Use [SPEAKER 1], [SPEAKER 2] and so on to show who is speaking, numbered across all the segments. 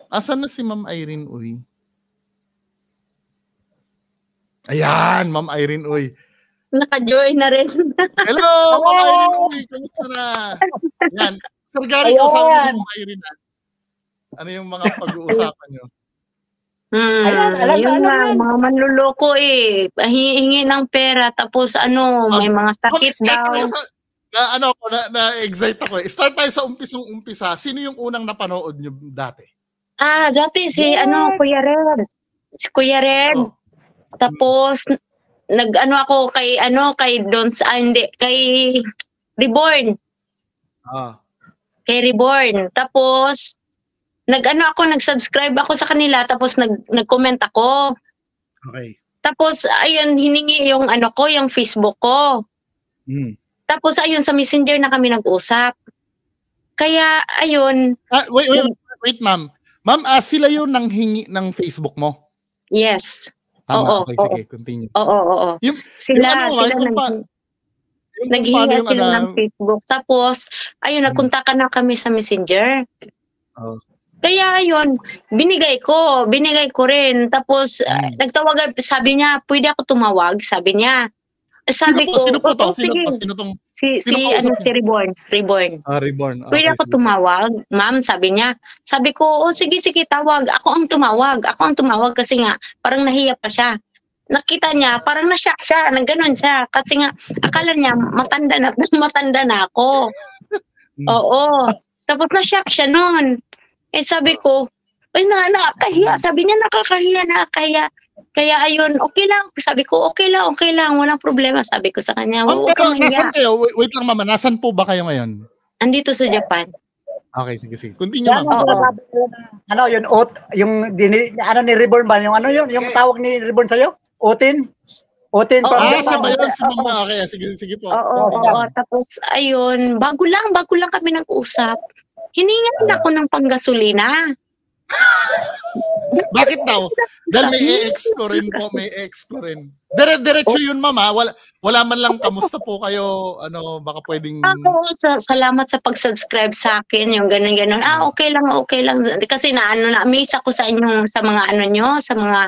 [SPEAKER 1] Asan na si Ma'am Irene Uy? Ayan, Ma'am Irene Uy.
[SPEAKER 2] Naka-join na rin.
[SPEAKER 1] Hello, Ma'am Irene Uy. Kamusta na? Yan. Sir Gary, kausapin niyo si Ma'am Irene na. Ano yung mga pag-uusapan niyo?
[SPEAKER 2] Alam nga, mga manluloko eh. Hingi ng pera, tapos may mga sakit daw.
[SPEAKER 1] Na-excite ako eh. Start tayo sa umpisang-umpisa. Sino yung unang napanood niyo dati?
[SPEAKER 2] Dati si Kuya Red. Si Kuya Red. Oh. Tapos ako kay kay Reborn. Kay Reborn. Tapos nag-subscribe ako sa kanila, tapos nag-comment ako.
[SPEAKER 1] Okay.
[SPEAKER 2] Tapos ayun, hiningi yung yung Facebook ko. Tapos ayun, sa Messenger na kami nag-usap. Kaya ayun.
[SPEAKER 1] Wait, ma'am. Ma'am, sila yun nang hingi ng Facebook mo?
[SPEAKER 2] Yes.
[SPEAKER 1] Tama, okay, sige, continue.
[SPEAKER 2] Oo. Sila naghingi sila ng Facebook. Tapos, ayun, nagkontak na kami sa Messenger. Kaya ayun, binigay ko rin. Tapos, nagtawag, sabi niya, pwede ako tumawag, sabi niya. Sabi ko,
[SPEAKER 1] sino po to?
[SPEAKER 2] Si Reborn.
[SPEAKER 1] Reborn. Okay,
[SPEAKER 2] pwede ako tumawag, ma'am, sabi niya. Sabi ko, sige, tawag. Ako ang tumawag kasi nga, parang nahiya pa siya. Nakita niya, parang na-shock siya, nagganon siya. Kasi nga, akala niya, matanda na ako. Oo. Tapos na-shock siya noon. Sabi ko, nakakahiya. Sabi niya, nakakahiya. Kaya ayun, okay lang. Sabi ko, okay lang. Walang problema. Sabi ko sa kanya, huwag kang mahiya.
[SPEAKER 1] Nasaan kayo? Wait lang, mama. Nasaan po ba kayo ngayon?
[SPEAKER 2] Andito sa Japan.
[SPEAKER 1] Okay, sige. Continue, ma'am.
[SPEAKER 3] Ni Reborn ba? Yung tawag ni Reborn sa'yo? Otin
[SPEAKER 1] pa. Siya ba yun? Si mama. Okay, sige po.
[SPEAKER 2] Oo. Tapos, ayun, bago lang kami nag-usap. Hiningan ako ng panggasolina.
[SPEAKER 1] Bakit daw? Dahil may i-explorein. Diretso yun, mama. Wala man lang kamusta po kayo, baka pwedeng...
[SPEAKER 2] Salamat sa pag-subscribe sa akin, yung ganun. Okay lang. Kasi na-amaze ako sa inyong, sa mga sa mga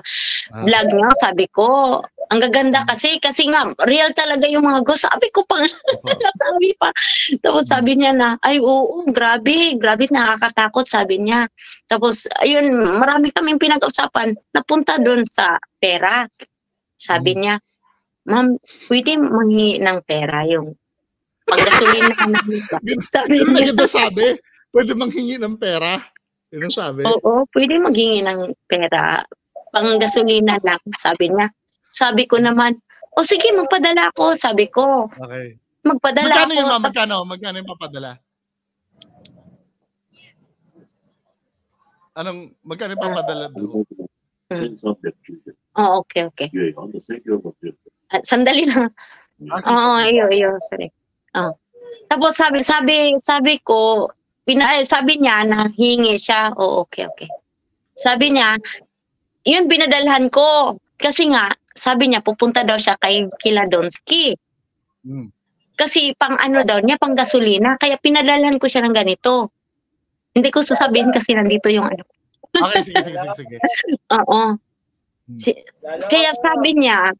[SPEAKER 2] vlog nyo, sabi ko. Ang gaganda kasi nga, real talaga yung mga ghost. Sabi ko pa, nasabi pa. Tapos sabi niya na, ay oo, grabe, nakakatakot, sabi niya. Tapos, ayun, marami kaming pinag-usapan, napunta doon sa pera. Sabi niya, ma'am, pwede manghingi ng pera yung panggasolina namin.
[SPEAKER 1] Sabi niya. Sabi, pwede manghingi ng pera? Yun ang sabi?
[SPEAKER 2] Oo, pwede maghingi ng pera. Panggasolina lang, sabi niya. Sabi ko naman, sige, magpadala ako, sabi ko.
[SPEAKER 1] Okay.
[SPEAKER 2] Magpadala
[SPEAKER 1] magkano
[SPEAKER 2] ako.
[SPEAKER 1] Yun, ma'am? Magkano yung papadala? Magkano yung papadala doon?
[SPEAKER 2] Okay. Sandali lang. Iyo, sorry. Tapos sabi ko, sabi niya na hingi siya. Okay. Sabi niya, yun binadalhan ko. Kasi nga, sabi niya, pupunta daw siya kila Donsky. Kasi pang daw niya, pang gasolina. Kaya pinadalhan ko siya ng ganito. Hindi ko sasabihin kasi nandito yung
[SPEAKER 1] Okay, sige.
[SPEAKER 2] Oo. Kaya sabi niya,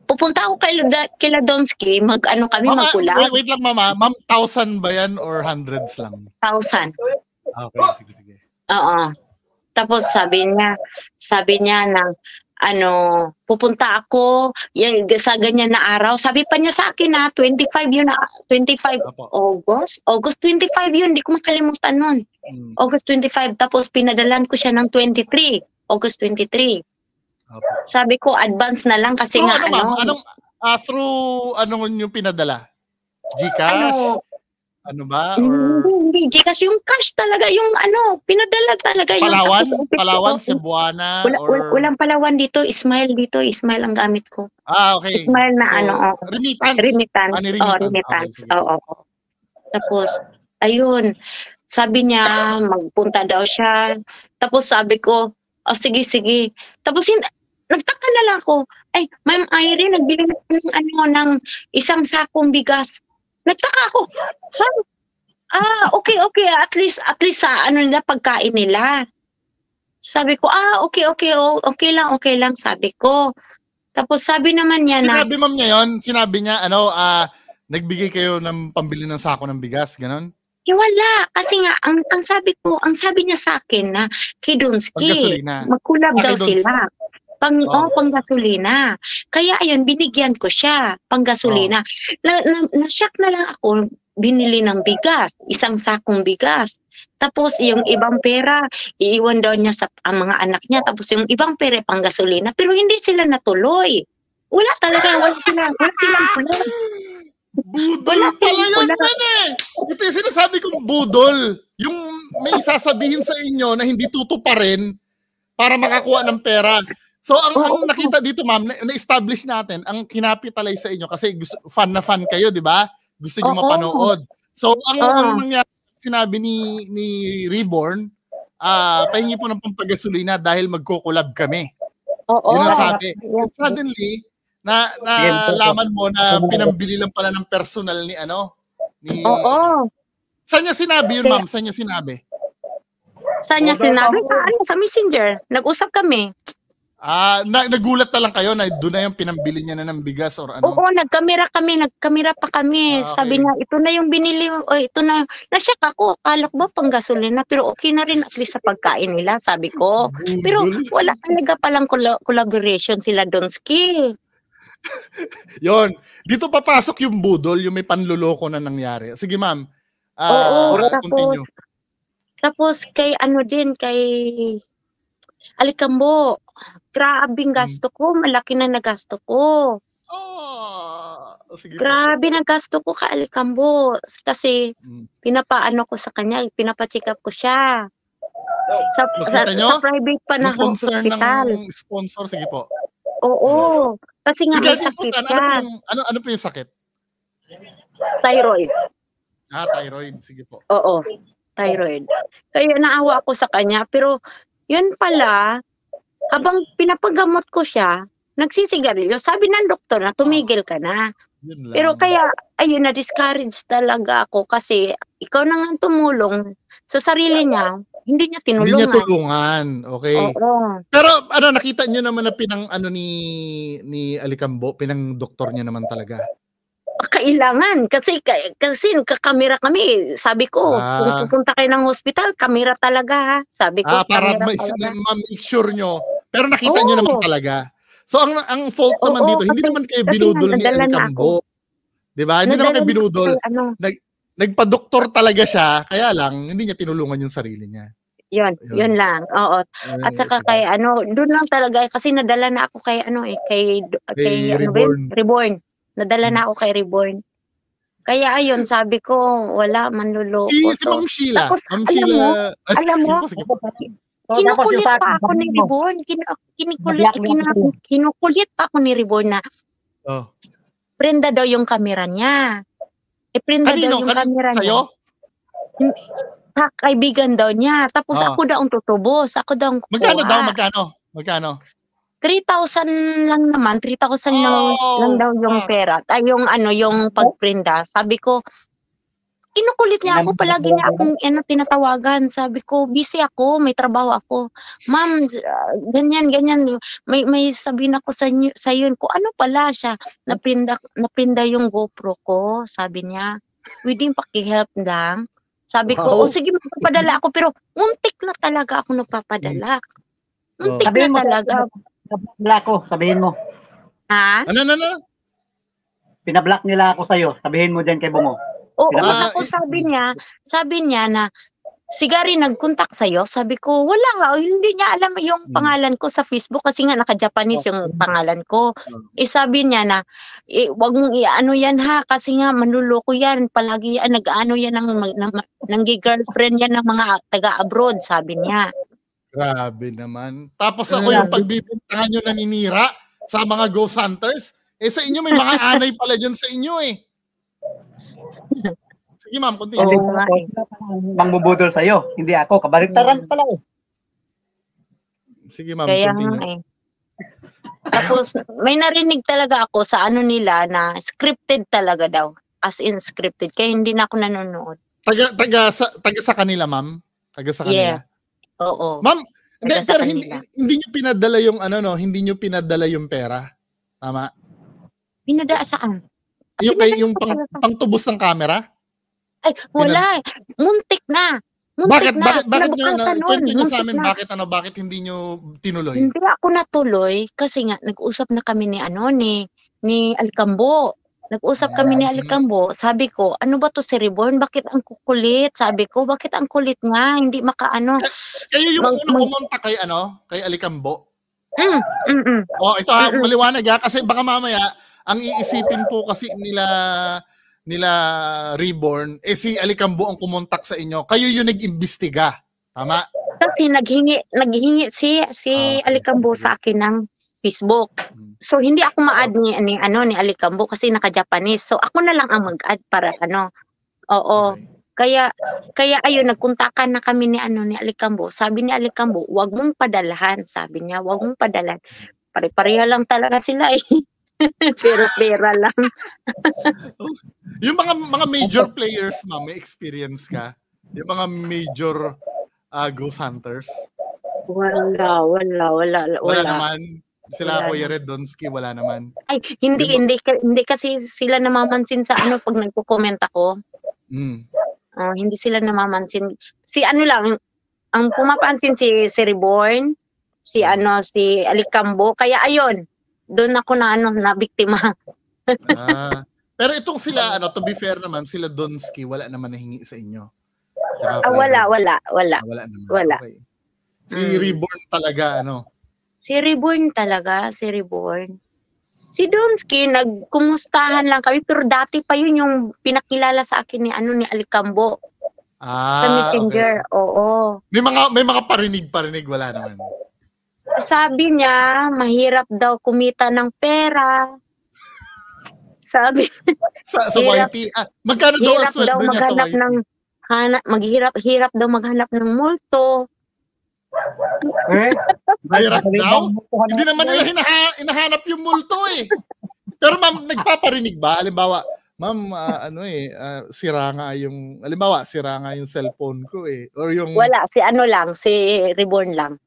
[SPEAKER 2] pupunta ako kila Donsky, kami magkulab.
[SPEAKER 1] Wait lang, mama. Ma'am, 1,000 ba yan or hundreds lang?
[SPEAKER 2] 1,000.
[SPEAKER 1] Okay, sige.
[SPEAKER 2] Oo. Tapos sabi niya ng pupunta ako sa ganyan na araw. Sabi pa niya sa akin 25 yun, 25 August 25 yun, hindi ko makalimutan nun. August 25, tapos pinadalan ko siya ng August 23. Sabi ko, advance na lang kasi
[SPEAKER 1] through yung pinadala? GCash? Ba? Or...
[SPEAKER 2] Hindi, Gcash, yung cash talaga, yung pinadala talaga.
[SPEAKER 1] Palawan, Cebuana,
[SPEAKER 2] walang Palawan dito, Ismail ang gamit ko.
[SPEAKER 1] Okay.
[SPEAKER 2] Ismail na
[SPEAKER 1] Remittance.
[SPEAKER 2] Remittance. Oo. Tapos, ayun, sabi niya, magpunta daw siya. Tapos sabi ko, sige. Tapos nagtaka na lang ako, ay, Ma'am Irene, nagbili ng isang sakong bigas. Nagtaka ako, Okay, at least sa ano nila, pagkain nila. Sabi ko, okay lang, sabi ko. Tapos sabi naman niya na,
[SPEAKER 1] Sinabi ma'am niya yun? Sinabi niya, nagbigay kayo ng pambili ng sako ng bigas, ganon?
[SPEAKER 2] wala. Kasi nga, ang sabi niya sa akin na, kay Donsky,
[SPEAKER 1] Panggasolina.
[SPEAKER 2] magkulab
[SPEAKER 1] Kay
[SPEAKER 2] daw
[SPEAKER 1] Donsky.
[SPEAKER 2] sila. Panggasolina. Kaya ayun, binigyan ko siya, panggasolina. Na-shock na lang ako, binili ng bigas, isang sakong bigas. Tapos yung ibang pera, iiwan daw niya sa mga anak niya. Tapos yung ibang pera, panggasolina. Pero hindi sila natuloy. Wala silang tuloy.
[SPEAKER 1] Budol pala yun eh. Ito yung sinasabi kong budol. Yung may sasabihin sa inyo na hindi tutuparin para makakuha ng pera. So, ang nakita dito, ma'am, na-establish natin, ang kinapitalize sa inyo, kasi fan na fan kayo, di ba? Gusto nyo mapanood. So, ang nangyari, sinabi ni Reborn, pahingi po ng pampagasolina dahil magkukulab kami. Yun ang sabi. Suddenly, laman mo na pinambili lang pala ng personal ni Saan niya sinabi yun, ma'am? Saan niya sinabi?
[SPEAKER 2] Sa Messenger. Nag-usap kami.
[SPEAKER 1] Nagulat na lang kayo na doon na yung pinambili niya na ng bigas or ano?
[SPEAKER 2] Oo, nagkamera pa kami. Okay. Sabi niya, ito na yung binili, ito na. Na-shock ako, akala ko ba panggasolina, pero okay na rin at least sa pagkain nila, sabi ko. Pero wala talaga palang collaboration sila, Donsky.
[SPEAKER 1] Yon, dito papasok yung budol, yung may panluloko na nangyari. Sige, ma'am. Continue.
[SPEAKER 2] Tapos kay Alikambo, grabing gasto ko, malaki na nagasto ko.
[SPEAKER 1] Sige.
[SPEAKER 2] Grabe na gasto ko kay Alikambo kasi pinapaano ko sa kanya, pinapacheck up ko siya. Sa private pa na hospital.
[SPEAKER 1] Ng sponsor, sige po.
[SPEAKER 2] Oo. Kasi nga may sakit siya.
[SPEAKER 1] Ano po yung sakit?
[SPEAKER 2] Thyroid.
[SPEAKER 1] Thyroid. Sige po.
[SPEAKER 2] Oo. Thyroid. Kaya naawa ako sa kanya. Pero yun pala, habang pinapagamot ko siya, nagsisigarilyo. Sabi ng doktor na tumigil ka na. Pero kaya, ayun, na-discourage talaga ako kasi ikaw na nga tumulong sa sarili niya. Hindi niya tinulungan.
[SPEAKER 1] Hindi niya tulungan. Okay.
[SPEAKER 2] Oo.
[SPEAKER 1] Pero nakita niyo naman na ni Alikambo, pinang doktor niya naman talaga.
[SPEAKER 2] Kailangan kasi kakamera kami. Sabi ko, kung pupunta kayo ng hospital, kamera talaga ha. Sabi ko,
[SPEAKER 1] para ma-make sure nyo. Pero nakita niyo naman talaga. So ang fault naman dito, hindi naman kayo binudol ni Alikambo. 'Di ba? Hindi naman kayo binudol. Nagpa-doktor talaga siya, kaya lang hindi niya tinulungan yung sarili niya.
[SPEAKER 2] Yun lang. Oo. At saka kay doon lang talaga kasi nadala na ako kay kay Reborn. Nadala na ako kay Reborn. Kaya ayun, sabi ko, wala manluloko.
[SPEAKER 1] Si Ma'am Sheila.
[SPEAKER 2] Tapos, alam mo, kinukulit pa ako ni Reborn. Kinukulit pa ako ni Reborn na prenda daw yung kamera niya. Prenda daw yung kamera niya.
[SPEAKER 1] Sa'yo?
[SPEAKER 2] Kaibigan daw niya. Tapos ako daw ang tutubos. Ako daw ang kukuha.
[SPEAKER 1] Magkano?
[SPEAKER 2] 3,000 lang naman. 3,000 lang daw yung pera. Yung pagprinda. Sabi ko, kinukulit niya ako. Palagi niya akong tinatawagan. Sabi ko, busy ako. May trabaho ako. Ma'am, ganyan. May sabihin ako sa yun. Kung ano pala siya. Naprinda yung GoPro ko. Sabi niya. Pwedeng paki-help lang. Sabi ko, sige, magpapadala ako. Pero muntik na talaga ako nagpapadala. Muntik na talaga.
[SPEAKER 3] Pinablock ko, sabihin mo.
[SPEAKER 2] Ha?
[SPEAKER 1] Ano?
[SPEAKER 3] Pinablock nila ako sa'yo. Sabihin mo dyan kay Bungo.
[SPEAKER 2] Oo, ako sabi niya na, Sigari nag-contact sa'yo? Sabi ko, wala nga. Hindi niya alam yung pangalan ko sa Facebook kasi nga naka-Japanese yung pangalan ko. Sabi niya na, wag mong i-ano yan ha, kasi nga manluloko yan. Palagi yan, nag-ano yan ng girlfriend yan ng mga taga-abroad, sabi niya.
[SPEAKER 1] Grabe naman. Tapos ako yung pagbibintangan nyo naninira sa mga ghost hunters, sa inyo may mga anay pala dyan sa inyo eh. Sige ma'am, continue.
[SPEAKER 3] Mangbubudol sa'yo, hindi ako. Kabaliktaran pala eh.
[SPEAKER 1] Sige ma'am,
[SPEAKER 2] kaya
[SPEAKER 1] continue.
[SPEAKER 2] Tapos may narinig talaga ako sa ano nila na scripted talaga daw. As in scripted. Kaya hindi na ako nanonood.
[SPEAKER 1] Taga sa kanila, ma'am? Taga sa kanila?
[SPEAKER 2] Yes. Oo.
[SPEAKER 1] Ma'am, hindi,
[SPEAKER 2] Taga sa
[SPEAKER 1] pero
[SPEAKER 2] kanila.
[SPEAKER 1] hindi niyo pinadala yung ano, no? Hindi niyo pinadala yung pera. Tama?
[SPEAKER 2] Pinadala saan?
[SPEAKER 1] Yung pangtubos ng camera?
[SPEAKER 2] Ay, wala. Muntik na.
[SPEAKER 1] Bakit
[SPEAKER 2] na.
[SPEAKER 1] nyo,
[SPEAKER 2] Kinabukasan nun,
[SPEAKER 1] kwento nyo sa
[SPEAKER 2] muntik
[SPEAKER 1] amin,
[SPEAKER 2] na.
[SPEAKER 1] bakit hindi nyo tinuloy?
[SPEAKER 2] Hindi ako natuloy kasi nga nag-usap na kami ni Alicambo. Nag-usap kami ni Alicambo. Sabi ko, ano ba to si Reborn? Bakit ang kukulit? Sabi ko, bakit ang kulit nga? Hindi makaano.
[SPEAKER 1] Kayo yung unang kumonta kay Alicambo? Oh, ito maliwanag kasi baka mamaya ang iisipin po kasi nila Reborn, si Alicambo ang kumontak sa inyo. Kayo yung nag-imbestiga. Tama?
[SPEAKER 2] Kasi naghingi si Alicambo sa akin ng Facebook. So hindi ako ma-add ni Alicambo kasi naka-Japanese. So ako na lang ang mag-add para Oo. Okay. Kaya ayun, nagkontakan na kami ni Alicambo. Sabi ni Alicambo, "Wag mong padalahan." Sabi niya, "Wag mong padalahan." Pare-pareha lang talaga sila eh. Pero pera lang.
[SPEAKER 1] Yung mga major players, ma'am, may experience ka? Yung mga major ghost hunters?
[SPEAKER 2] Wala.
[SPEAKER 1] Wala naman. Sila Kuya Red Donsky, wala naman.
[SPEAKER 2] Ay, hindi kasi sila namamansin sa pag nagko-comment ako. Hindi sila namamansin. Si lang, ang pumapansin si Reborn, si Alicambo. Kaya ayun, doon ako na biktima.
[SPEAKER 1] Pero itong sila, to be fair naman, sila Donsky, wala naman nahingi sa inyo.
[SPEAKER 2] Wala.
[SPEAKER 1] Wala naman.
[SPEAKER 2] Wala.
[SPEAKER 1] Okay. Si Reborn talaga,
[SPEAKER 2] Si Reborn talaga, si Reborn. Si Donsky, nagkumustahan lang kami, pero dati pa yun yung pinakilala sa akin ni Alicambo. Sa Messenger, okay. Oo.
[SPEAKER 1] May mga parinig, wala naman.
[SPEAKER 2] Sabi niya, mahirap daw kumita ng pera. Sabi.
[SPEAKER 1] sa YT. Magkano daw ang sweldo niya sa YT?
[SPEAKER 2] Maghirap daw maghanap ng multo.
[SPEAKER 1] Mahirap daw? Hindi naman nila hinahanap yung multo eh. Pero ma'am, nagpaparinig ba? Halimbawa, ma'am, sira nga yung cellphone ko eh. Or yung...
[SPEAKER 2] Wala, si Reborn lang.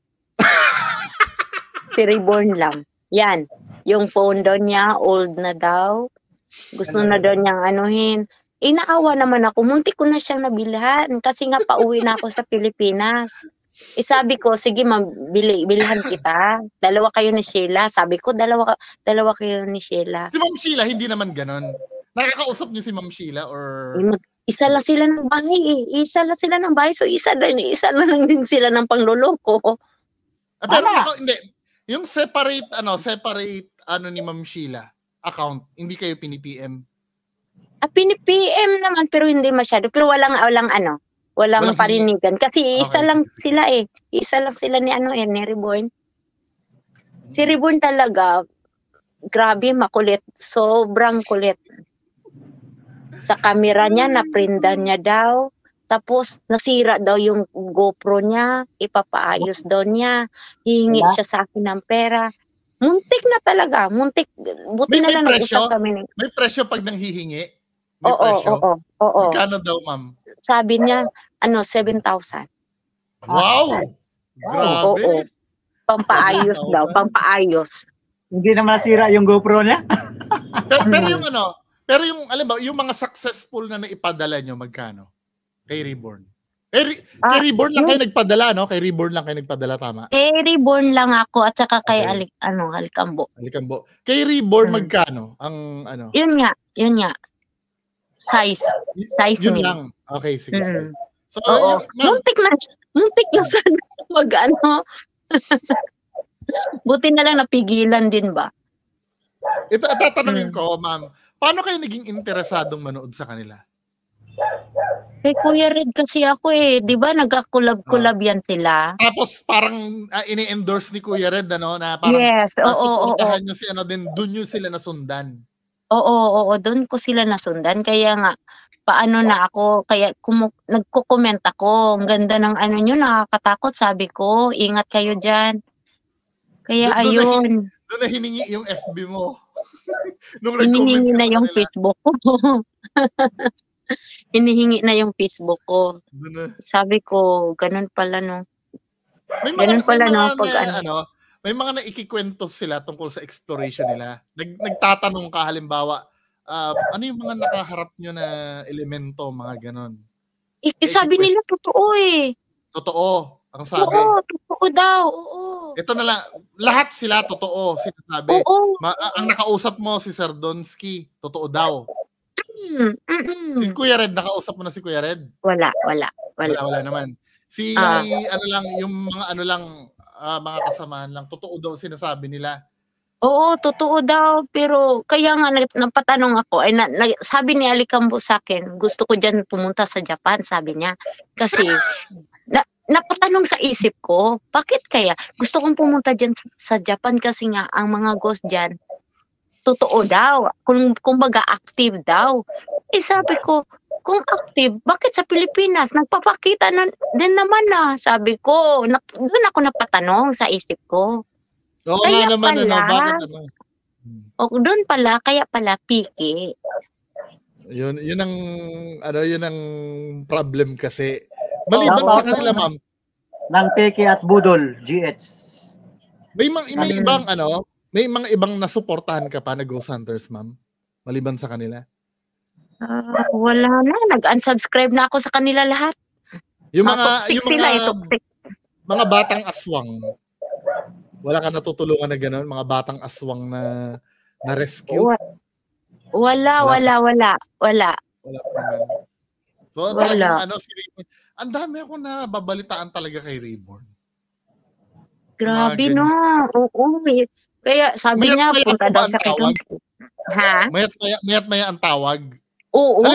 [SPEAKER 2] Si Reborn lang. Yan. Yung phone daw niya, old na daw. Gusto na daw niyang anuhin. Inaawa naman ako. Muntik ko na siyang nabilhan. Kasi nga pauwi na ako sa Pilipinas. Sabi ko, sige ma'am, bilhan kita. Dalawa kayo ni Sheila. Sabi ko, dalawa kayo ni Sheila.
[SPEAKER 1] Si Ma'am Sheila, hindi naman ganon. Nakakausap niyo si Ma'am Sheila or...
[SPEAKER 2] Isa lang sila ng bahay eh. Isa lang sila ng bahay. So isa na lang din sila ng pangloloko.
[SPEAKER 1] Pero hindi. Yung separate ni Ma'am Sheila account, hindi kayo pini-PM?
[SPEAKER 2] Pini-PM naman pero hindi masyado. Pero walang parinigan. Kasi isa lang sila eh. Isa lang sila ni Reborn. Si Reborn talaga, grabe makulit. Sobrang kulit. Sa camera niya, naprindan niya daw. Tapos, nasira daw yung GoPro niya. Ipapaayos daw niya. Hihingi siya sa akin ng pera. Muntik na talaga. Muntik. Buti na lang nag-usap kami.
[SPEAKER 1] May presyo pag nanghihingi?
[SPEAKER 2] Oo.
[SPEAKER 1] Magkano daw, ma'am?
[SPEAKER 2] Sabi niya, 7,000.
[SPEAKER 1] Wow! Grabe.
[SPEAKER 2] Oo. Pampaayos daw. Pampaayos.
[SPEAKER 3] Hindi naman nasira yung GoPro niya?
[SPEAKER 1] Pero yung mga successful na naipadala nyo, magkano? Kay Reborn. Kay Reborn lang kayo nagpadala, no? Kay Reborn lang kayo nagpadala, tama?
[SPEAKER 2] Reborn lang ako at saka kay Alicambo.
[SPEAKER 1] Kay Reborn, magkano? Ang
[SPEAKER 2] Yun nga. Size
[SPEAKER 1] yun
[SPEAKER 2] nila.
[SPEAKER 1] lang. Okay, sige. So,
[SPEAKER 2] muntik na sana Buti na lang napigilan din ba?
[SPEAKER 1] Ito, tatanungin ko, ma'am. Paano kayo naging interesadong manood sa kanila?
[SPEAKER 2] Kay Kuya Red kasi ako eh. Di ba nagka-collab yan sila?
[SPEAKER 1] Tapos parang ini-endorse ni Kuya Red, na parang
[SPEAKER 2] yes,
[SPEAKER 1] suportahan nyo si doon nyo sila nasundan.
[SPEAKER 2] Oo, doon ko sila nasundan. Kaya nga, paano na ako, kaya nagko-comment ako. Ang ganda ng nyo, nakakatakot. Sabi ko, ingat kayo dyan. Kaya ayun.
[SPEAKER 1] Doon na hiningi yung FB mo.
[SPEAKER 2] Hiningi na yung Facebook ko. hinihingi na yung Facebook ko.
[SPEAKER 1] Doon na.
[SPEAKER 2] Sabi ko, ganun pala no.
[SPEAKER 1] May
[SPEAKER 2] Ganun pala no,
[SPEAKER 1] mga
[SPEAKER 2] pag
[SPEAKER 1] may mga naikikwento sila tungkol sa exploration nila. Nagtatanong ka halimbawa, ano yung mga nakaharap nyo na elemento, mga ganon.
[SPEAKER 2] sabi nila totoo eh.
[SPEAKER 1] Totoo, ang sabi.
[SPEAKER 2] Oo, totoo daw, oo.
[SPEAKER 1] Ito na lang, lahat sila totoo, sinasabi.
[SPEAKER 2] Oo.
[SPEAKER 1] Ang nakausap mo si Sir Donsky, totoo daw.
[SPEAKER 2] Mm.
[SPEAKER 1] Si Kuya Red, nakausap mo na si Kuya Red?
[SPEAKER 2] Wala.
[SPEAKER 1] Wala naman. Si ano lang, yung mga ano lang, mga kasamahan lang, totoo daw sinasabi nila.
[SPEAKER 2] Oo, totoo daw, pero kaya nga napatanong ako, ay sabi ni Alicambo sa akin, gusto ko diyan pumunta sa Japan, sabi niya. Kasi napatanong sa isip ko, bakit kaya? Gusto kong pumunta diyan sa Japan kasi nga ang mga ghost diyan totoo daw, kumbaga active daw. Sabi ko, kung active, bakit sa Pilipinas nagpapakita din naman na? Sabi ko, doon ako napatanong sa isip ko.
[SPEAKER 1] Oo nga naman, bakit ano?
[SPEAKER 2] O doon pala, kaya pala piki.
[SPEAKER 1] Yun ang problem kasi. Maliban sa kanila, ma'am.
[SPEAKER 3] Ng piki at budol, GH.
[SPEAKER 1] May ibang may mga ibang nasuportahan ka pa na Ghost Hunters, ma'am? Maliban sa kanila?
[SPEAKER 2] Wala na. Nag-unsubscribe na ako sa kanila lahat.
[SPEAKER 1] Yung
[SPEAKER 2] toxic.
[SPEAKER 1] Mga batang aswang. Wala ka natutulungan na gano'n? Mga batang aswang na rescue?
[SPEAKER 2] Wala.
[SPEAKER 1] So, talagang si Reborn. Ang dami ako na babalitaan talaga kay Reborn.
[SPEAKER 2] Grabe no. Oo. Kaya sabi niya, punta daw siya kay Donsky. Ha?
[SPEAKER 1] Mayat-maya ang tawag.
[SPEAKER 2] Oo.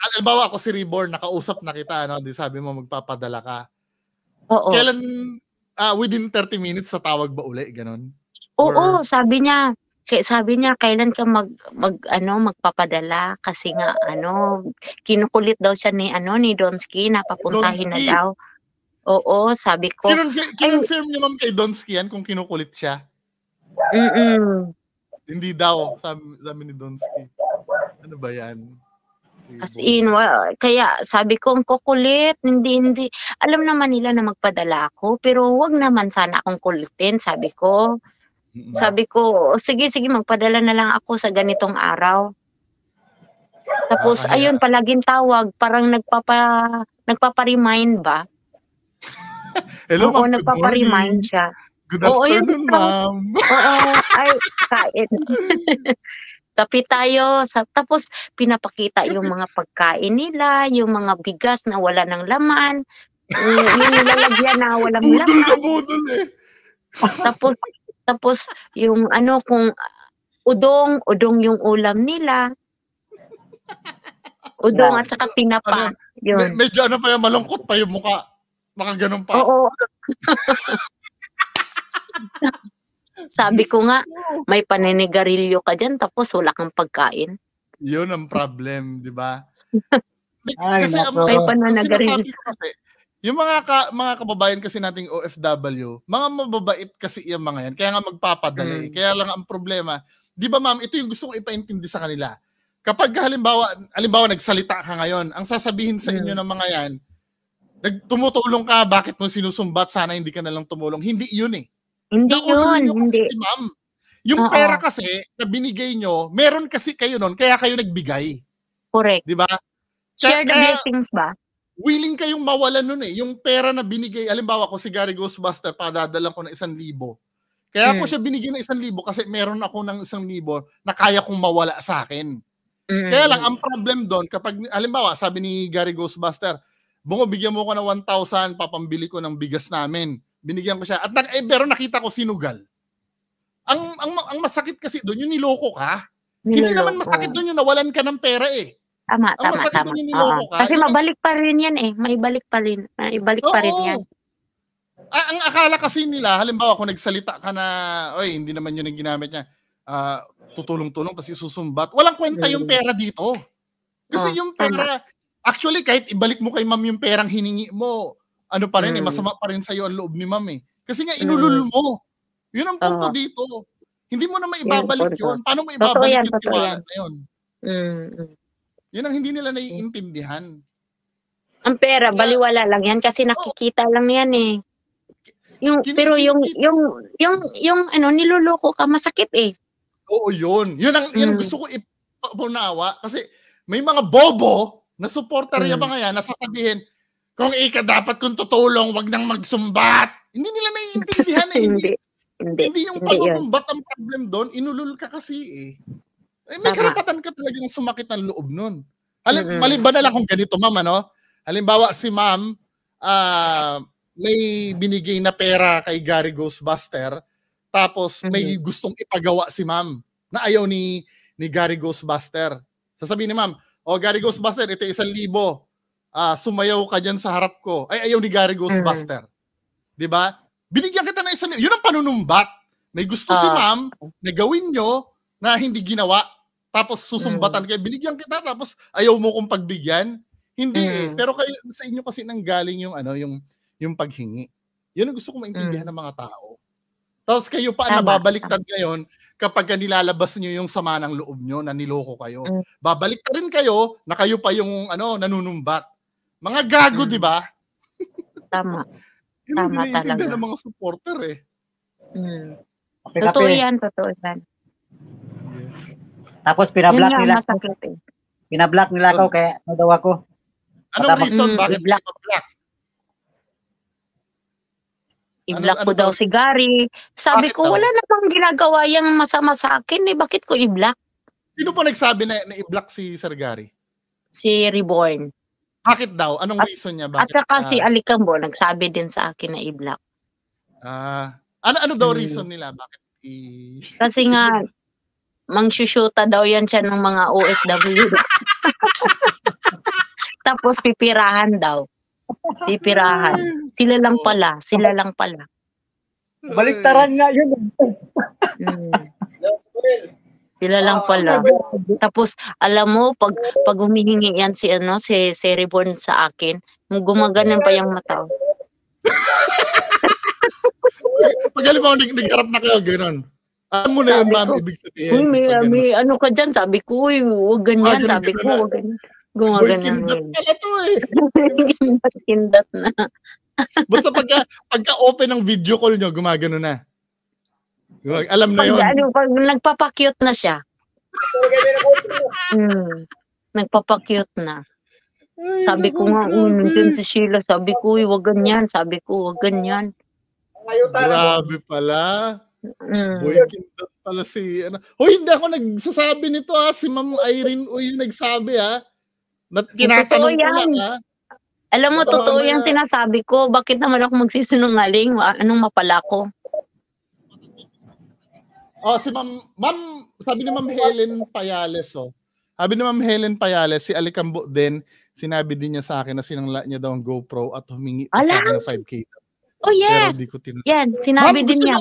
[SPEAKER 1] Halimbawa ako si Reborn, nakausap na kita, di sabi mo magpapadala ka.
[SPEAKER 2] Oo.
[SPEAKER 1] Kailan, within 30 minutes sa tawag ba uli, ganon?
[SPEAKER 2] Oo, sabi niya, kailan ka magpapadala kasi nga kinukulit daw siya ni Donsky, napapuntahin na daw. Oo, sabi ko.
[SPEAKER 1] Kinonfirm niyo ma'am kay Donsky yan kung kinukulit siya? Hindi daw, sabi ni Donsky. Ano ba yan?
[SPEAKER 2] As in, kaya sabi ko, ang kukulit, hindi. Alam naman nila na magpadala ako, pero wag naman sana akong kulitin, sabi ko. Sabi ko, sige, magpadala na lang ako sa ganitong araw. Tapos, ayun, palaging tawag, parang nagpapa-remind ba?
[SPEAKER 1] Hello,
[SPEAKER 2] oo, nagpapa-remind siya.
[SPEAKER 1] Good afternoon, ma'am.
[SPEAKER 2] Oo, ay, kain. Kape tayo. Tapos, pinapakita yung mga pagkain nila, yung mga bigas na wala ng laman, yung nilalagyan na walang laman.
[SPEAKER 1] Budol eh.
[SPEAKER 2] Tapos, yung kung udong yung ulam nila. Udong at saka tinapa. Yun.
[SPEAKER 1] Medyo malungkot pa yung mukha. Mga ganun pa.
[SPEAKER 2] Oo. Sabi ko nga, may paninigarilyo ka dyan tapos wala kang pagkain.
[SPEAKER 1] Yun ang problem, di ba?
[SPEAKER 3] Kasi
[SPEAKER 2] may paninigarilyo.
[SPEAKER 1] Yung mga kababayan kasi nating OFW, mga mababait kasi yung mga yan. Kaya nga magpapadala. Kaya lang ang problema, di ba ma'am, ito yung gusto kong ipaintindi sa kanila. Kapag halimbawa nagsalita ka ngayon, ang sasabihin sa inyo ng mga yan, tumutulong ka, bakit mo sinusumbat, sana hindi ka nalang tumulong. Hindi yun eh.
[SPEAKER 2] Hindi yun.
[SPEAKER 1] Hindi. Si ma'am. Yung pera kasi na binigay nyo, meron kasi kayo nun, kaya kayo nagbigay.
[SPEAKER 2] Correct.
[SPEAKER 1] Di ba?
[SPEAKER 2] Share the blessings ba?
[SPEAKER 1] Willing kayong mawalan nun eh. Yung pera na binigay, halimbawa ko si Gary Ghostbuster, padadalan ko ng 1,000. Kaya ko siya binigyan ng 1,000 kasi meron ako ng 1,000 na kaya kong mawala sa akin. Kaya lang, ang problem doon, kapag, halimbawa, sabi ni Gary Ghostbuster, bigyan mo ko ng 1,000, papambili ko ng bigas namin. Binigyan ko siya. At pero nakita ko sinugal. Ang masakit kasi doon, yung niloko ka. Hindi naman masakit doon yung nawalan ka ng pera eh.
[SPEAKER 2] Tama. Kasi mabalik pa rin yan eh. Maibalik pa rin yan.
[SPEAKER 1] Ang akala kasi nila, halimbawa kung nagsalita ka na, hindi naman yun ang ginamit niya, tutulong-tulong kasi susumbat. Walang kwenta yung pera dito. Kasi yung pera, actually kahit ibalik mo kay ma'am yung perang hiningi mo, pa rin masama pa rin sa'yo ang loob ni ma'am eh. Kasi nga inulul mo. Yun ang punto dito. Hindi mo na maibabalik yun. Paano mo ibabalik yung tiwala na yun? Yun ang hindi nila naiintindihan.
[SPEAKER 2] Ang pera, baliwala lang yan kasi nakikita lang yan eh. Pero yung ano, niloloko ka, masakit eh.
[SPEAKER 1] Oo, yun. Yun ang gusto ko ipunawa kasi may mga bobo na supporter yung mga yan na sasabihin, kung dapat kung tutulong, wag nang magsumbat. Hindi nila naiintindihan eh. Hindi yung pagsumbat ang problem doon, inulul ka kasi eh. May karapatan ka talaga ng sumakit ng loob nun. Maliban na lang kung ganito, ma'am, ano? Halimbawa, si ma'am, may binigay na pera kay Gary Ghostbuster, tapos may gustong ipagawa si ma'am na ayaw ni Gary Ghostbuster. Sasabihin ni ma'am, Gary Ghostbuster, ito 1,000. Sumayaw ka dyan sa harap ko. Ay, ayaw ni Gary Ghostbuster. Diba? Binigyan kita ng 1,000. Yun ang panunumbat. May gusto si ma'am na gawin nyo na hindi ginawa. Tapos susumbatan kayo. Binigyan kita tapos ayaw mo kong pagbigyan. Hindi eh. Pero kayo, sa inyo kasi nanggaling yung yung paghingi. Yun ang gusto ko maintindihan ng mga tao. Tapos kayo pa nababaliktad ngayon kapag nilalabas niyo yung sama ng loob niyo na niloko kayo. Babaliktad rin kayo na kayo pa yung nanunumbat. Mga gago, di ba?
[SPEAKER 2] Tama.
[SPEAKER 1] Yun
[SPEAKER 2] Tama talaga.
[SPEAKER 1] ng mga supporter eh.
[SPEAKER 2] Totoo yan.
[SPEAKER 3] Tapos pinablock nila.
[SPEAKER 2] Masakit eh.
[SPEAKER 3] Pinablock nila ako kaya daw ako.
[SPEAKER 1] Anong reason bakit
[SPEAKER 2] i-block? I-block ko daw si Gary. Sabi ko, wala namang ginagawa yung masama sa akin eh. Bakit ko i-block?
[SPEAKER 1] Sino po nagsabi na i-block si Sir Gary?
[SPEAKER 2] Si Reborn.
[SPEAKER 1] Bakit daw? Anong reason niya? Bakit?
[SPEAKER 2] At saka si Alicambo, nagsabi din sa akin na i-block.
[SPEAKER 1] Ano daw reason nila? Bakit
[SPEAKER 2] Kasi nga, mangsyusyuta daw yan siya ng mga OFW. Tapos pipirahan daw. Pipirahan. Sila lang pala.
[SPEAKER 3] Baliktaran nga yun.
[SPEAKER 2] Sila lang pala. Tapos alam mo pag humihingi yan si Reborn sa akin, gumaganon pa yung mata.
[SPEAKER 1] Pag halimbawa nagharap na kayo gano'n. Alam mo na yun, ma'am, ibig sabihin.
[SPEAKER 2] May ano ka dyan, sabi ko, huwag ganyan, sabi ko, huwag ganyan. Gumaganon.
[SPEAKER 1] Boy, kindat pala to eh.
[SPEAKER 2] Kindat na.
[SPEAKER 1] Basta pagka-open ng video call nyo, gumagano na. Alam na yun.
[SPEAKER 2] Pag nagpapakyut na siya. Nagpapakyut na. Sabi ko nga, nandiyan si Sheila, sabi ko, huwag ganyan, sabi ko, huwag ganyan.
[SPEAKER 1] Grabe pala. Boy, kindat pala si hindi ako nagsasabi nito si Ma'am Irene yung nagsabi tinatanong ko lang
[SPEAKER 2] Alam mo, totoo yan sinasabi ko. Bakit naman ako magsisinungaling? Anong mapala ko?
[SPEAKER 1] Si Ma'am, sabi ni Ma'am Helen Payales Sabi ni Ma'am Helen Payales, si Alicambo din, sinabi din niya sa akin na sinangla niya daw ang GoPro at humingi pa sa akin ng 5K.
[SPEAKER 2] Oh yes.
[SPEAKER 1] Pero di ko
[SPEAKER 2] yan, sinabi din niya.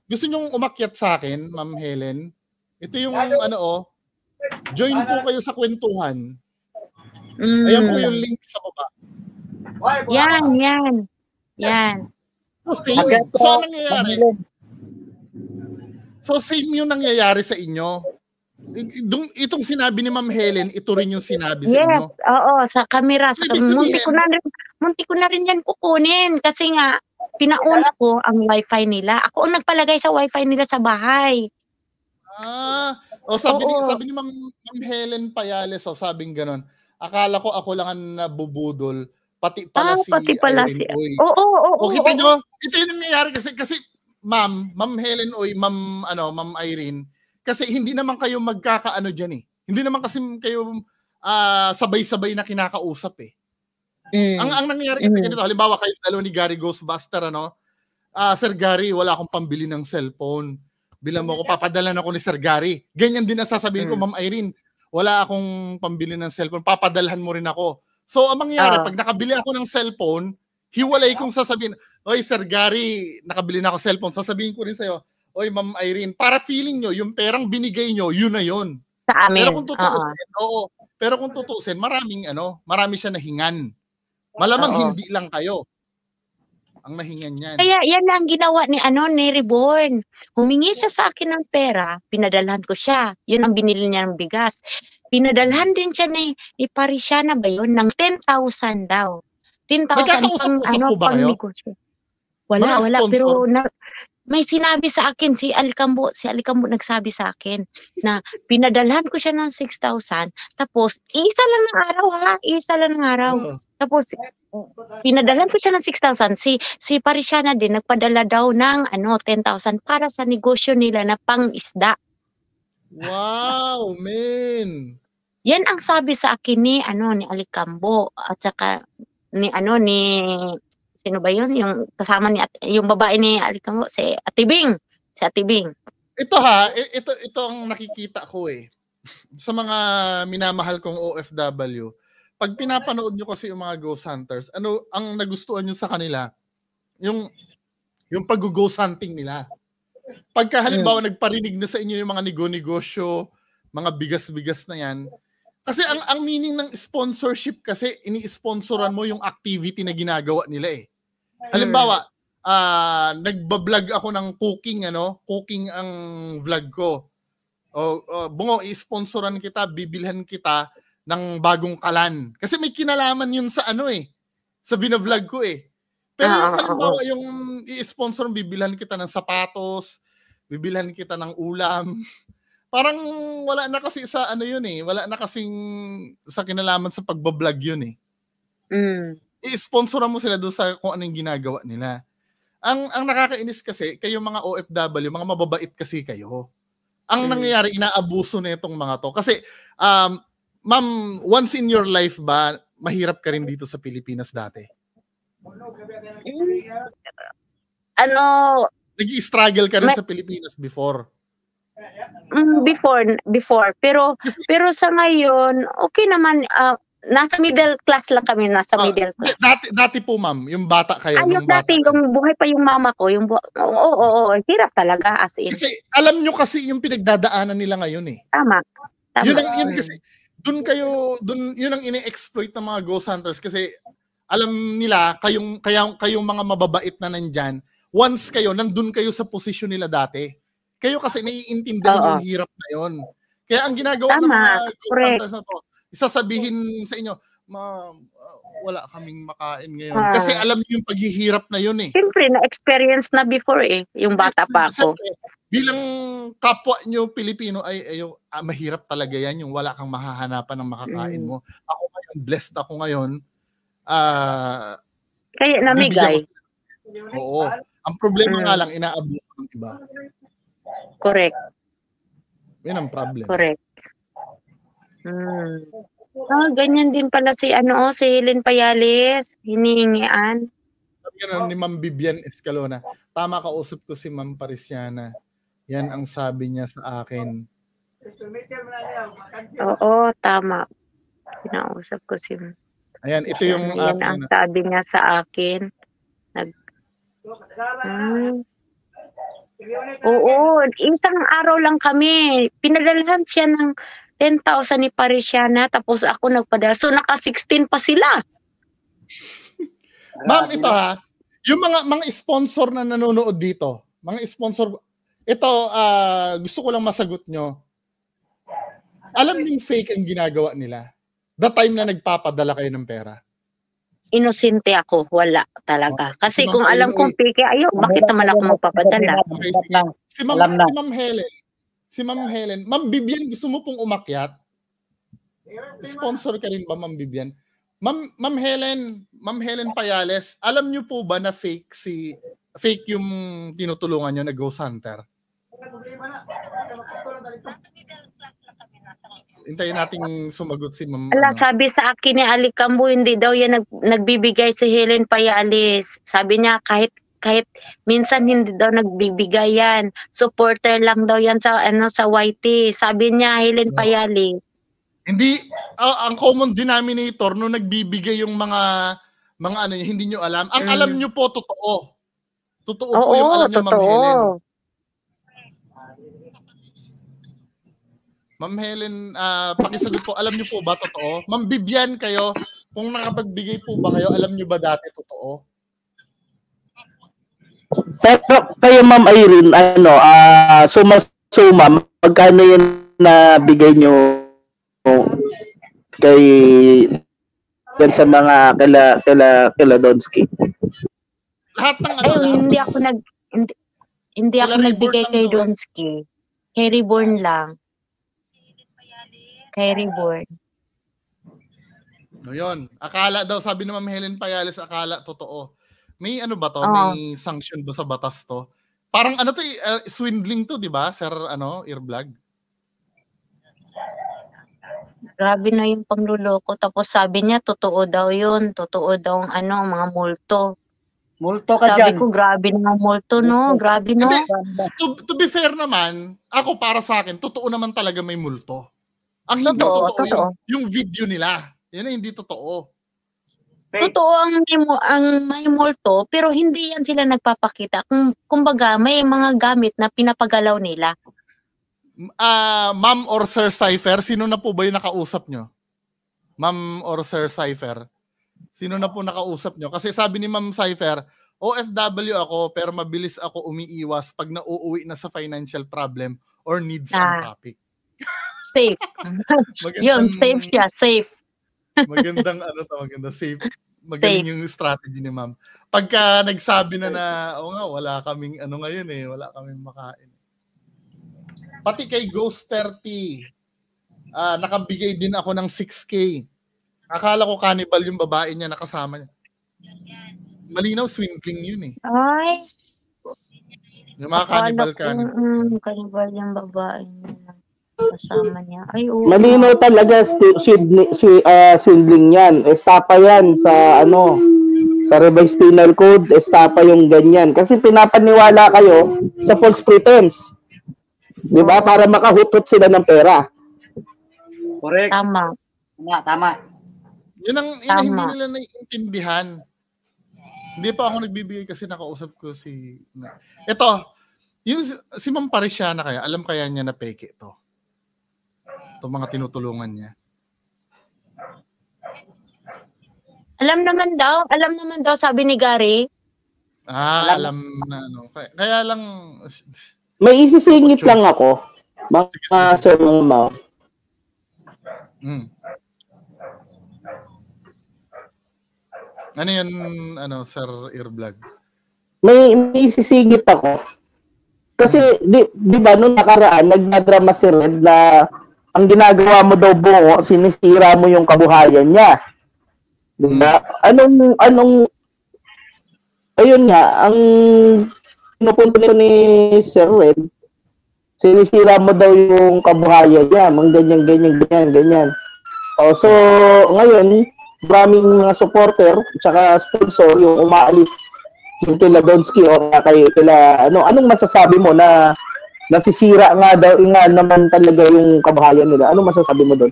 [SPEAKER 1] Gusto niyong umakyat sa akin, Ma'am Helen? Ito yung join po kayo sa kwentuhan. Ayan po yung link sa baba.
[SPEAKER 2] Yan.
[SPEAKER 1] So, nangyayari? So, same yung nangyayari sa inyo. Itong sinabi ni Ma'am Helen, ito rin yung sinabi sa inyo.
[SPEAKER 2] Yes, oo, sa camera. Munti ko na rin yan kukunin kasi nga, pinaon ko ang wifi nila. Ako ang nagpalagay sa wifi nila sa bahay.
[SPEAKER 1] Sabi ni Ma'am Helen Payales, sabing ganon. Akala ko ako lang ang nabubudol. Pati pala si Irene.
[SPEAKER 2] Oo.
[SPEAKER 1] Kita nyo, ito yung nangyayari kasi Ma'am Helen Ma'am Irene, kasi hindi naman kayo magkakaano dyan eh. Hindi naman kasi kayo sabay-sabay na kinakausap eh. Ang nangyayari kasi ganito, halimbawa kayo dalawa ni Gary Ghostbuster, Sir Gary, wala akong pambili ng cellphone. Bilang mo ako, papadalan ako ni Sir Gary. Ganyan din ang sasabihin ko, Ma'am Irene, wala akong pambili ng cellphone, papadalhan mo rin ako. So, ang mangyayari, pag nakabili ako ng cellphone, hiwalay kong sasabihin, oy, Sir Gary, nakabili na ako cellphone. Sasabihin ko rin sa'yo, oy, Ma'am Irene, para feeling nyo, yung perang binigay nyo, yun na yun.
[SPEAKER 2] Sa amin.
[SPEAKER 1] Pero kung tutusin, marami siya nahingan. Malamang hindi lang kayo ang nahingan niyan.
[SPEAKER 2] Kaya yan lang ginawa ni Reborn. Humingi siya sa akin ng pera, pinadalhan ko siya. Yun ang binili niya ng bigas. pinadalhan din siya ni Parisiana ba yun, ng 10,000 daw. 10,000
[SPEAKER 1] Nagkakausap-usap po ba kayo?
[SPEAKER 2] negosyo. Wala,
[SPEAKER 1] Mga sponsor?
[SPEAKER 2] pero may sinabi sa akin si Alicambo nagsabi sa akin na pinadalhan ko siya ng 6,000 tapos isa lang ng araw. Tapos pinadalhan ko siya ng 6,000 si Parisiana din nagpadala daw ng 10,000 para sa negosyo nila na pang-isda.
[SPEAKER 1] Wow, man.
[SPEAKER 2] Yan ang sabi sa akin ni Alicambo at saka ni sino ba yun? Yung kasama yung babae ni Alicambo, si Ate Bing.
[SPEAKER 1] Ito ito ang nakikita ko sa mga minamahal kong OFW. Pag pinapanood nyo kasi yung mga ghost hunters, ano ang nagustuhan nyo sa kanila? Yung pag-ghost hunting nila. Pagka halimbawa nagparinig na sa inyo yung mga negosyo, mga bigas-bigas na yan, kasi ang meaning ng sponsorship kasi ini-sponsoran mo yung activity na ginagawa nila Halimbawa, nagba-vlog ako ng cooking ang vlog ko. Bungo, i-sponsoran kita, bibilhan kita ng bagong kalan. Kasi may kinalaman yun sa sa bina-vlog ko Pero yung halimbawa yung i-sponsor, bibilhan kita ng sapatos, bibilhan kita ng ulam. Parang wala na kasi sa wala na kasing sa kinalaman sa pagbablog yun I-sponsoran mo sila doon sa kung ano yung ginagawa nila. Ang nakakainis kasi, kayo mga OFW, mga mababait kasi kayo. Ang nangyayari, inaabuso na itong mga to. Kasi, ma'am, once in your life ba, mahirap ka rin dito sa Pilipinas dati? Nag-i-struggle ka rin sa Pilipinas before?
[SPEAKER 2] Before pero sa ngayon okay naman, nasa middle class lang kami, middle class.
[SPEAKER 1] Dati po ma'am, yung bata kayo.
[SPEAKER 2] Yung dati, yung buhay pa yung mama ko, oo, hirap talaga as in.
[SPEAKER 1] Kasi alam nyo kasi yung pinagdadaanan nila ngayon
[SPEAKER 2] Tama.
[SPEAKER 1] Yun kasi, yun ang ine-exploit ng mga ghost hunters kasi alam nila, kayong mga mababait na nandyan, once nandun kayo sa posisyon nila dati. Kayo kasi naiintindihan yung hirap na yun. Kaya ang ginagawa ng mga ghost hunters na to, isasabihin sa inyo, wala kaming makain ngayon. Kasi alam niyo yung paghihirap na yun
[SPEAKER 2] Siyempre, na-experience na before yung bata pa ako.
[SPEAKER 1] Siyempre, bilang kapwa nyo Pilipino, mahirap talaga yan, yung wala kang mahahanapan ng makakain mo. Ako ngayon, blessed ako ngayon.
[SPEAKER 2] Kaya namigay.
[SPEAKER 1] Oo. Ang problema nga lang, inaabuso ng iba.
[SPEAKER 2] Correct.
[SPEAKER 1] Yun ang problem.
[SPEAKER 2] Correct. Ganyan din pala si Helen Payales, hinihingian.
[SPEAKER 1] Ni Ma'am Vivian Escalona. Tama, kausap ko si Ma'am Parisiana. Yan ang sabi niya sa akin.
[SPEAKER 2] Oo, tama. Kinausap ko si
[SPEAKER 1] Ayan, ito yung
[SPEAKER 2] yan ang sabi niya sa akin. Oo, isang araw lang kami. Pinadalhan siya ng 10,000 ni Parisiana, tapos ako nagpadala. So, naka-16 pa sila.
[SPEAKER 1] Ma'am, ito yung mga sponsor na nanonood dito, mga sponsor, ito, gusto ko lang masagot nyo. Alam niyo yung fake ang ginagawa nila? The time na nagpapadala kayo ng pera?
[SPEAKER 2] Inosente ako, wala talaga. Kasi kung alam kong fake, bakit naman ako magpapadala?
[SPEAKER 1] Si Ma'am Helen, Ma'am Vivian, gusto mo pong umakyat? Sponsor ka rin ba, Ma'am Vivian? Ma'am Helen Payales, alam niyo po ba na fake yung tinutulungan niyo na ghost hunter? Hintayin nating sumagot si Ma'am.
[SPEAKER 2] Sabi sa akin ni Alicambo, hindi daw yan nagbibigay si Helen Payales. Sabi niya kahit minsan hindi daw nagbibigay yan. Supporter lang daw yan sa YT. Sabi niya Helen Payales.
[SPEAKER 1] Hindi, ang common denominator no nagbibigay yung mga hindi nyo alam. Ang alam nyo po, totoo. Totoo po yung alam nyo, Ma'am Helen. Ma'am Helen, pakisagot po, alam nyo po ba totoo? Ma'am Vivian, kayo, kung nakapagbigay po ba kayo, alam nyo ba dati totoo?
[SPEAKER 4] Pero kayo, Ma'am Irene, suma, magkano yun na bigay nyo kay yan sa mga kila Donsky?
[SPEAKER 1] Lahat ng ano,
[SPEAKER 2] Ayun,
[SPEAKER 1] lahat
[SPEAKER 2] hindi
[SPEAKER 1] ng-
[SPEAKER 2] ako hindi ako
[SPEAKER 1] Wala
[SPEAKER 2] nagbigay
[SPEAKER 1] reborn
[SPEAKER 2] kay
[SPEAKER 1] lang daw eh.
[SPEAKER 2] Donsky. Kay Reborn lang. Kay Reborn.
[SPEAKER 1] No, yun. Akala daw, sabi ni Ma'am Helen Payales, akala totoo. May ano ba to?
[SPEAKER 2] Oo.
[SPEAKER 1] May sanction ba sa batas to? Parang ano to, swindling to, di ba? Sir, Earblog?
[SPEAKER 2] Grabe na yung pangluloko. Tapos sabi niya, totoo daw yun. Totoo daw ang mga multo.
[SPEAKER 3] Multo ka
[SPEAKER 2] Sabi
[SPEAKER 3] dyan.
[SPEAKER 2] ko, grabe na mga multo, no? Grabe, no?
[SPEAKER 1] Hindi. To be fair naman, ako para sa akin, totoo naman talaga may multo. Ang hindi
[SPEAKER 2] Totoo,
[SPEAKER 1] totoo,
[SPEAKER 2] totoo.
[SPEAKER 1] Yung video nila. Yan ang hindi totoo.
[SPEAKER 3] Fake.
[SPEAKER 2] Totoo ang may multo, pero hindi yan sila nagpapakita. Kumbaga, may mga gamit na pinapagalaw nila.
[SPEAKER 1] Ma'am or Sir Cypher, sino na po ba yung nakausap nyo? Ma'am or Sir Cypher, sino na po nakausap nyo? Kasi sabi ni Ma'am Cypher, OFW ako pero mabilis ako umiiwas pag nauuwi na sa financial problem or needs ang topic.
[SPEAKER 2] Safe. Yun, safe siya, safe.
[SPEAKER 1] Magandang safe. Magaling
[SPEAKER 2] Safe.
[SPEAKER 1] yung strategy ni Ma'am. Pagka nagsabi na wala kaming ngayon wala kaming makain. Pati kay Ghost 30, nakabigay din ako ng 6K. Akala ko cannibal yung babae niya nakasama niya. Malinaw, swindling yun eh.
[SPEAKER 2] Ay,
[SPEAKER 1] Yung mga cannibal.
[SPEAKER 2] Cannibal yung babae niya. Kasama niya. Ay, oo.
[SPEAKER 4] Malinaw talaga swindling yan. Estapa yan sa sa revised penal code, estapa yung ganyan. Kasi pinapaniwala kayo sa false pretense. 'Di ba? Para makahutot sila ng pera.
[SPEAKER 3] Correct.
[SPEAKER 2] Tama.
[SPEAKER 3] Tama.
[SPEAKER 1] Yun ang
[SPEAKER 2] Tama.
[SPEAKER 1] hindi nila naiintindihan. Hindi pa ako nagbibigay kasi nakausap ko si... Ito, yung si Ma'am Parisiana kaya, alam kaya niya na peke ito. Itong mga tinutulungan niya.
[SPEAKER 2] Alam naman daw, sabi ni Gary.
[SPEAKER 1] Alam na Kaya lang...
[SPEAKER 4] May isisingit lang ako. Mga sir, mga ma'am.
[SPEAKER 1] Ano yun, Sir Earblog?
[SPEAKER 4] May isisingit ako. Kasi, di ba, nung nakaraan, nagdadrama si Red na ang ginagawa mo daw bungo, sinisira mo yung kabuhayan niya. Di ba? Ayun nga, ang pinupunto nito ni Sir Red, sinisira mo daw yung kabuhayan niya, mga ganyan. So, ngayon, maraming mga supporter, tsaka sponsor, yung umaalis yung kila Donsky o anong masasabi mo na nasisira nga naman talaga yung kabuhayan nila? Anong masasabi mo doon?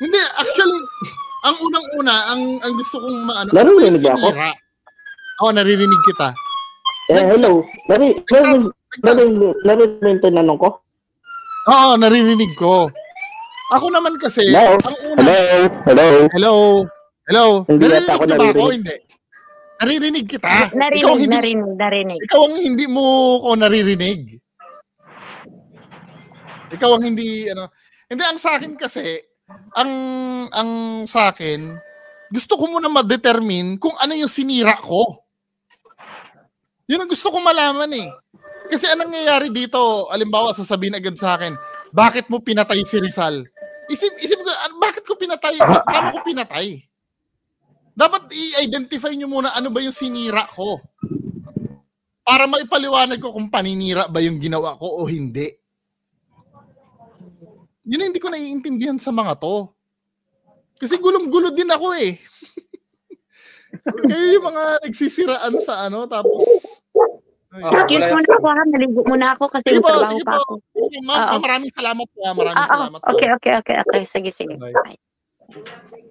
[SPEAKER 1] Hindi, actually, ang unang-una, ang gusto kong
[SPEAKER 4] Narinig ako?
[SPEAKER 1] Naririnig kita.
[SPEAKER 4] Hello. Narinig mo yung tinanong ko?
[SPEAKER 1] Oo, naririnig ko. Ako naman kasi,
[SPEAKER 4] Hello?
[SPEAKER 1] ang una... Hello?
[SPEAKER 4] Hindi
[SPEAKER 1] Narinig
[SPEAKER 4] yata ako
[SPEAKER 1] niyo ba ako?
[SPEAKER 4] naririnig.
[SPEAKER 1] Hindi. Naririnig kita.
[SPEAKER 2] Narinig.
[SPEAKER 1] Ikaw ang hindi mo ko naririnig. Ikaw ang hindi, Hindi, ang sa akin kasi, ang sa akin, gusto ko muna ma-determine kung ano yung sinira ko. Yun ang gusto ko malaman eh. Kasi anong nangyayari dito, alimbawa sasabihin agad sa akin, bakit mo pinatay si Rizal? Isip ko, bakit ko pinatay? Paano ko pinatay? Dapat i-identify nyo muna ano ba yung sinira ko. Para maipaliwanag ko kung paninira ba yung ginawa ko o hindi. Yun hindi ko naiintindihan sa mga to. Kasi gulong-gulo din ako eh. Kayo yung mga nagsisiraan sa tapos...
[SPEAKER 2] Excuse mo na ako ha, naligo muna ako kasi
[SPEAKER 1] Sige po,
[SPEAKER 2] trabaho
[SPEAKER 1] sige
[SPEAKER 2] pa
[SPEAKER 1] po.
[SPEAKER 2] ako.
[SPEAKER 1] Ma'am, maraming salamat po. Maraming salamat po.
[SPEAKER 2] Okay. Sige.
[SPEAKER 1] Bye.
[SPEAKER 2] Bye.